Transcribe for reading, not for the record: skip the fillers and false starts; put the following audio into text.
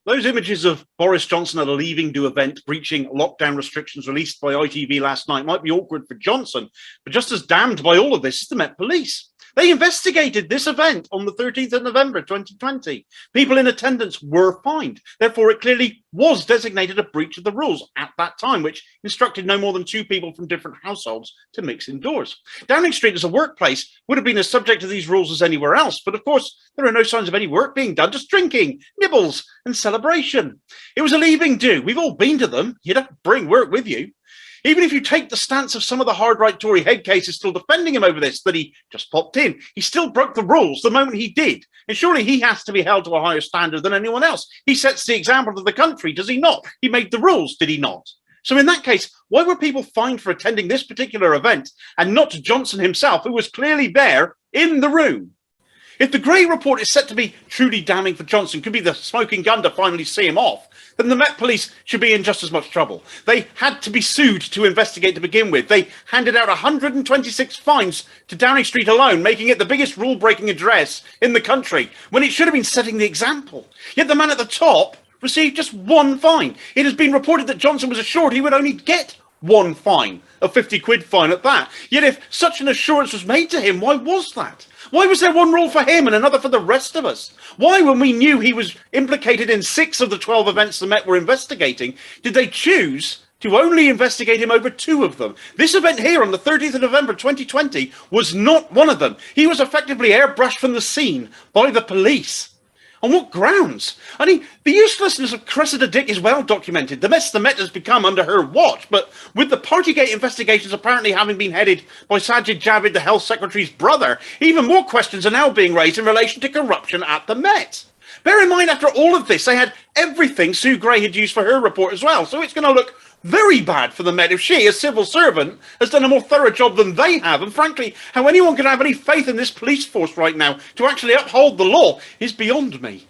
Those images of Boris Johnson at a Leaving Do event breaching lockdown restrictions released by ITV last night might be awkward for Johnson, but just as damned by all of this is the Met Police. They investigated this event on the 13th of November 2020. People in attendance were fined. Therefore, it clearly was designated a breach of the rules at that time, which instructed no more than 2 people from different households to mix indoors. Downing Street as a workplace would have been as subject to these rules as anywhere else, but of course, there are no signs of any work being done, just drinking, nibbles, and celebration. It was a leaving do. We've all been to them. You'd have to bring work with you. Even if you take the stance of some of the hard-right Tory headcases still defending him over this, that he just popped in, he still broke the rules the moment he did. And surely he has to be held to a higher standard than anyone else. He sets the example to the country, does he not? He made the rules, did he not? So in that case, why were people fined for attending this particular event and not Johnson himself, who was clearly there in the room? If the Gray report is set to be truly damning for Johnson, could be the smoking gun to finally see him off, then the Met Police should be in just as much trouble. They had to be sued to investigate to begin with. They handed out 126 fines to Downing Street alone, making it the biggest rule-breaking address in the country, when it should have been setting the example. Yet the man at the top received just 1 fine. It has been reported that Johnson was assured he would only get 1 fine, a 50 quid fine at that. Yet if such an assurance was made to him, why was that? Why was there one rule for him and another for the rest of us? Why, when we knew he was implicated in 6 of the 12 events the Met were investigating, did they choose to only investigate him over 2 of them? This event here on the 30th of November 2020 was not one of them. He was effectively airbrushed from the scene by the police. On what grounds? I mean, the uselessness of Cressida Dick is well documented. The mess the Met has become under her watch, but with the Partygate investigations apparently having been headed by Sajid Javid, the Health Secretary's brother, even more questions are now being raised in relation to corruption at the Met. Bear in mind, after all of this, they had everything Sue Gray had used for her report as well, so it's going to look very bad for the Met if she, as civil servant, has done a more thorough job than they have. And frankly, how anyone can have any faith in this police force right now to actually uphold the law is beyond me.